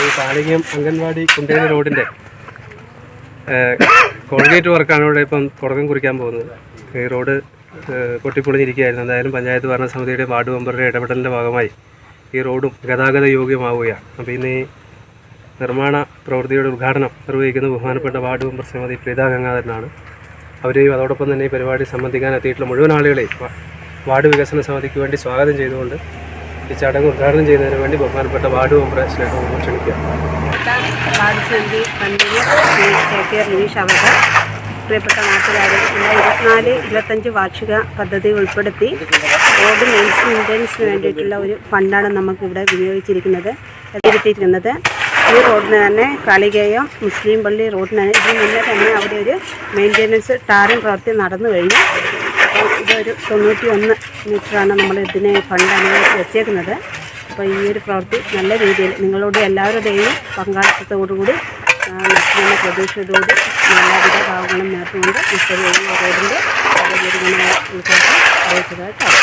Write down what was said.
ഈ പാലങ്ങം അംഗൻവാടി കുണ്ടേരി റോഡിൻ്റെ കോൺക്രീറ്റ് വർക്കാണ് ഇവിടെ ഇപ്പം തുടക്കം കുറിക്കാൻ പോകുന്നത്. ഈ റോഡ് പൊട്ടിപ്പൊളിഞ്ഞിരിക്കുകയായിരുന്നു. എന്തായാലും പഞ്ചായത്ത് ഭരണസമിതിയുടെ വാർഡ് മെമ്പറുടെ ഇടപെടലിൻ്റെ ഭാഗമായി ഈ റോഡും ഗതാഗത യോഗ്യമാവുകയാണ്. അപ്പോൾ ഇന്ന് ഈ നിർമ്മാണ പ്രവൃത്തിയുടെ ഉദ്ഘാടനം നിർവഹിക്കുന്ന ബഹുമാനപ്പെട്ട വാർഡ് മെമ്പർ ശ്രീമതി പ്രീത ഗംഗാധരനാണ്. അവരെയും അതോടൊപ്പം തന്നെ ഈ പരിപാടി സംബന്ധിക്കാൻ എത്തിയിട്ടുള്ള മുഴുവൻ ആളുകളെയും വാർഡ് വികസന സമിതിക്ക് വേണ്ടി സ്വാഗതം ചെയ്തുകൊണ്ട് ഈ ചടങ്ങ് ഉദ്ഘാടനം ചെയ്യുന്നതിന് വേണ്ടി ബഹുമാനപ്പെട്ട വാർഡ് മെമ്പറെ സ്നേഹപൂർവ്വം ക്ഷണിക്കുക. വാർഡ് സമിതി പ്രിയപ്പെട്ട നാട്ടുകാരെ, 24-25 വാർഷിക പദ്ധതി ഉൾപ്പെടുത്തി റോഡ് മെയിൻ്റനൻസിന് വേണ്ടിയിട്ടുള്ള ഒരു ഫണ്ടാണ് നമുക്കിവിടെ വിനിയോഗിച്ചിരിക്കുന്നത്. ഈ റോഡിന് തന്നെ കാളികേയം മുസ്ലിം പള്ളി റോഡിന് ഇതിന് മുന്നേ തന്നെ അവിടെ ഒരു മെയിൻ്റനൻസ് ടാറിംഗ് പ്രവൃത്തി നടന്നു കഴിഞ്ഞു. അപ്പോൾ ഇതൊരു 91 മീറ്ററാണ് നമ്മൾ ഇതിനെ ഫണ്ട് അനുവദിച്ച് വെച്ചേക്കുന്നത്. അപ്പോൾ ഈ ഒരു പ്രവൃത്തി നല്ല രീതിയിൽ നിങ്ങളുടെ എല്ലാവരുടെയും പങ്കാളിത്തത്തോടുകൂടി നടത്തുന്ന പ്രതീക്ഷയോടുകൂടി എല്ലാവിധ ഭാഗങ്ങളും നേർന്നുകൊണ്ട് ഈ റോഡിൻ്റെ സാഹചര്യമായ ഉദ്ഘാടനം അറിയിച്ചതായിട്ടാണ്.